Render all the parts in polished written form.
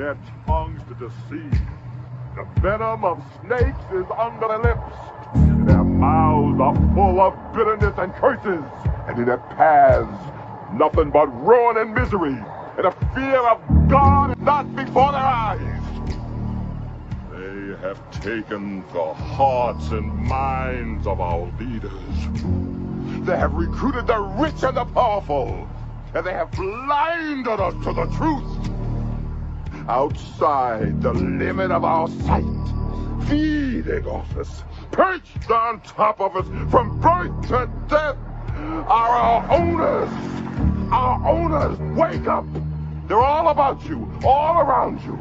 their tongues to deceive. The venom of snakes is under their lips. Their mouths are full of bitterness and curses. And in their paths, nothing but ruin and misery. And the fear of God is not before their eyes. They have taken the hearts and minds of our leaders. They have recruited the rich and the powerful. And they have blinded us to the truth. Outside the limit of our sight, feeding off us, perched on top of us from birth to death, are our owners. Our owners, wake up! They're all about you, all around you.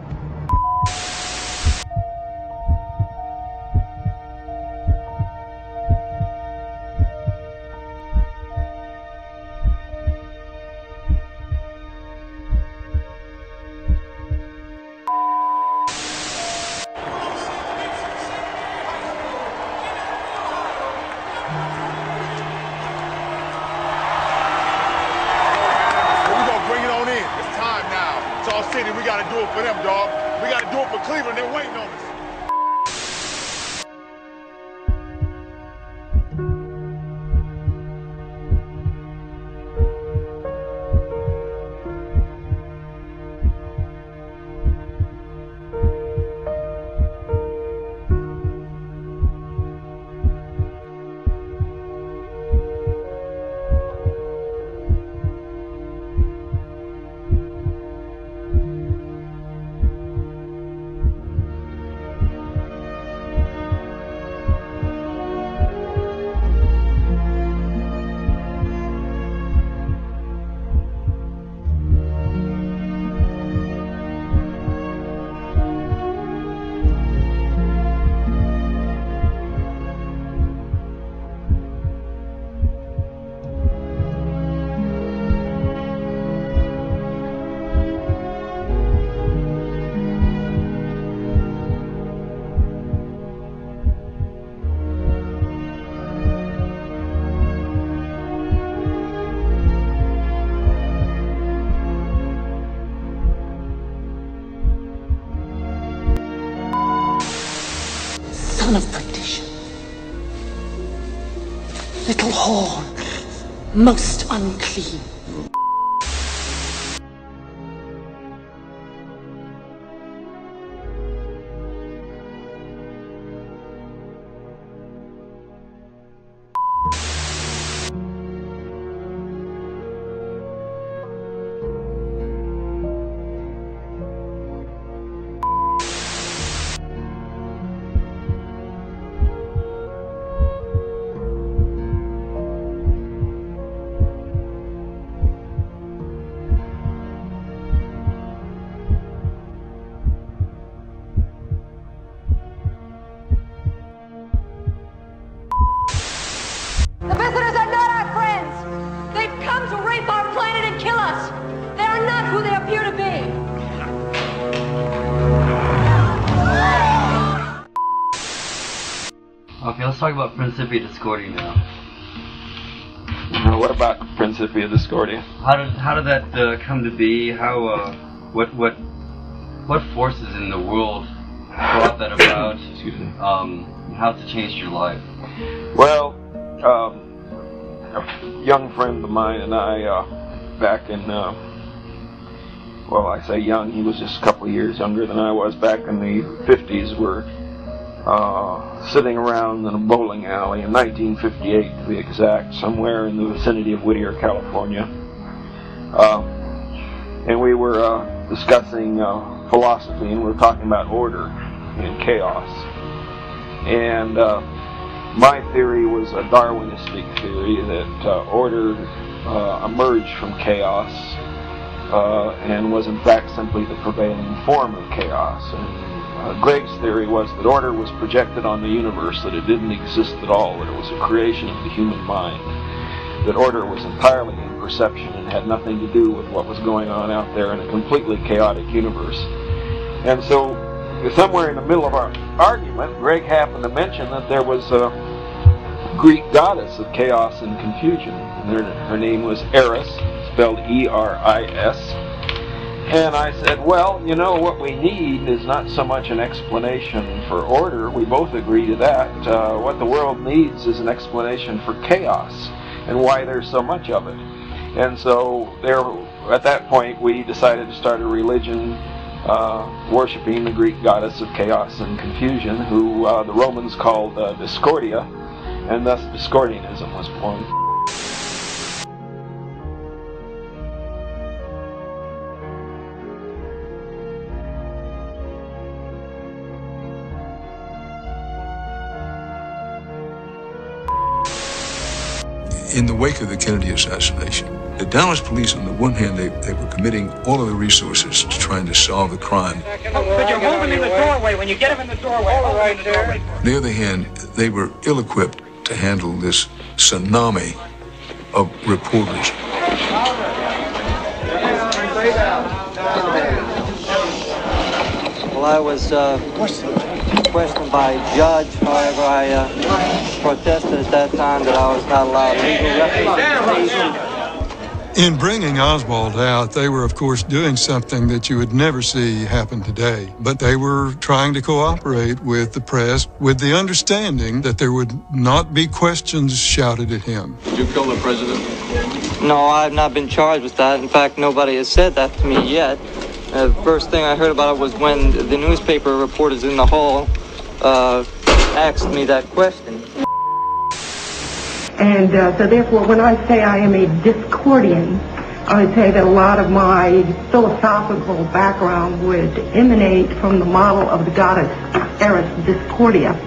We gotta do it for them, dog. We gotta do it for Cleveland. They're waiting on us. Son of perdition, little whore, most unclean. The visitors are not our friends. They've come to rape our planet and kill us. They are not who they appear to be. Okay, let's talk about Principia Discordia now. What about Principia Discordia? How did that come to be? How what forces in the world brought that about? Excuse me. How it's changed your life? Well, a young friend of mine and I, back in, well, I say young, he was just a couple of years younger than I was, back in the 50s, were sitting around in a bowling alley in 1958, to be exact, somewhere in the vicinity of Whittier, California. And we were discussing philosophy, and we were talking about order and chaos. And my theory was a Darwinistic theory that order emerged from chaos and was in fact simply the prevailing form of chaos. And Greg's theory was that order was projected on the universe, that it didn't exist at all, that it was a creation of the human mind, that order was entirely in perception and had nothing to do with what was going on out there in a completely chaotic universe. And so somewhere in the middle of our argument, Greg happened to mention that there was a Greek goddess of chaos and confusion. And her name was Eris, spelled E-R-I-S. And I said, well, you know, what we need is not so much an explanation for order. We both agree to that. What the world needs is an explanation for chaos and why there's so much of it. And so at that point, we decided to start a religion worshiping the Greek goddess of chaos and confusion, who the Romans called Discordia, and thus Discordianism was born. In the wake of the Kennedy assassination, the Dallas police, on the one hand, they were committing all of the resources to trying to solve the crime. But you hold him in the doorway. When you get him in the doorway, hold him in the doorway. On the other hand, they were ill-equipped to handle this tsunami of reporters. Well, I was questioned by a judge. However, I protested at that time that I was not allowed legal representation. In bringing Oswald out, they were, of course, doing something that you would never see happen today. But they were trying to cooperate with the press with the understanding that there would not be questions shouted at him. Did you kill the president? No, I've not been charged with that. In fact, nobody has said that to me yet. The first thing I heard about it was when the newspaper reporters in the hall asked me that question. And so therefore, when I say I am a Discordian, I would say that a lot of my philosophical background would emanate from the model of the goddess Eris Discordia.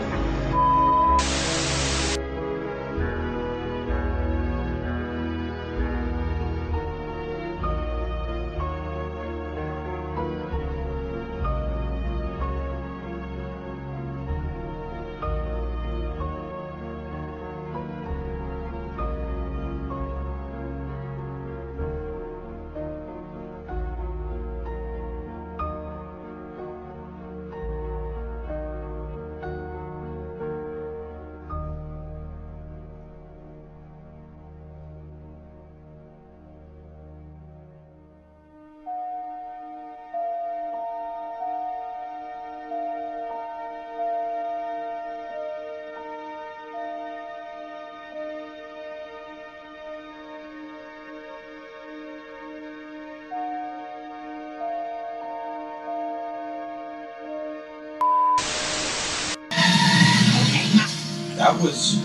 That was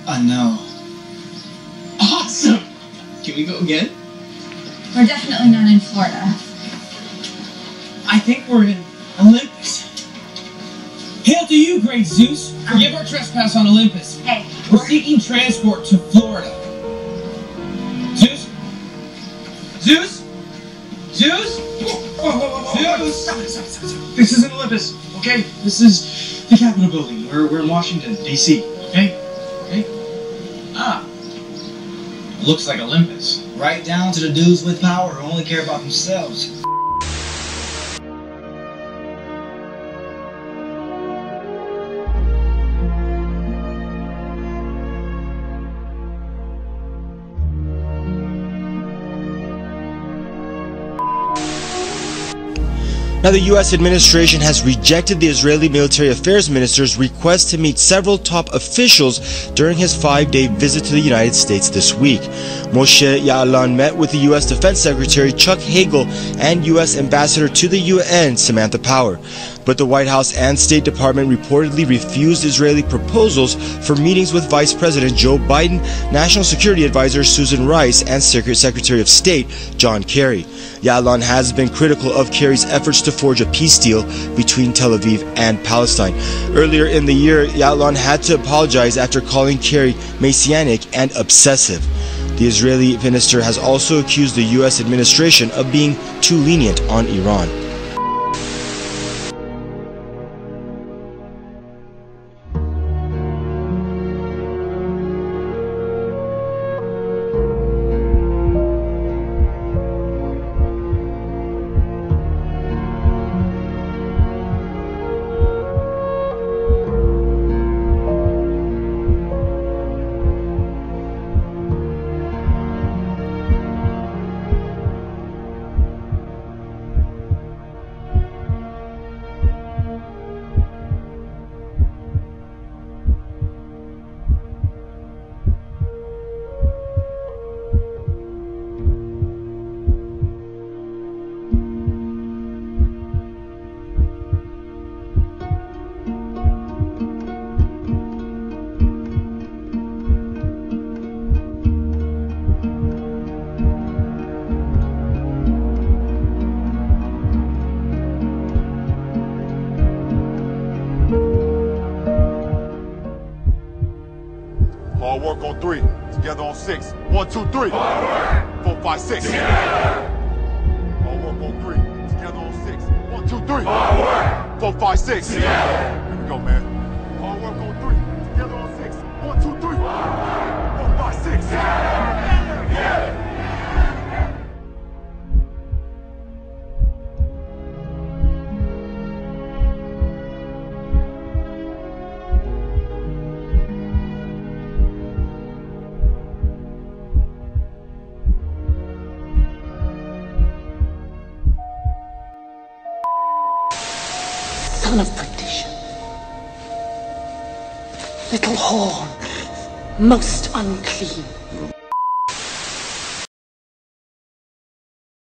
a no. Awesome! Can we go again? We're definitely not in Florida. I think we're in Olympus. Hail to you, great Zeus! Forgive our trespass on Olympus. Hey. We're seeking transport to Florida. Zeus? Zeus? Zeus? Zeus! Stop it. This isn't Olympus, okay? This is the Capitol building. We're in Washington, D.C., okay? Okay? Ah. Looks like Olympus. Right down to the dudes with power who only care about themselves. Now, the U.S. administration has rejected the Israeli military affairs minister's request to meet several top officials during his 5-day visit to the United States this week. Moshe Ya'alon met with the U.S. Defense Secretary Chuck Hagel and U.S. Ambassador to the UN Samantha Power. But the White House and State Department reportedly refused Israeli proposals for meetings with Vice President Joe Biden, National Security Advisor Susan Rice, and Secretary of State John Kerry. Ya'alon has been critical of Kerry's efforts to forge a peace deal between Tel Aviv and Palestine. Earlier in the year, Ya'alon had to apologize after calling Kerry messianic and obsessive. The Israeli minister has also accused the U.S. administration of being too lenient on Iran. on 3. Together on 6. 1, 2, 3. 4, 5, 6. All work on 3. Together on 6. 1, 2, 3. 4, 5, 6. Here we go, man. All work on 3. Together on 6. 1, 2, 3. 4, 5, 6. Son of perdition. Little horn, most unclean.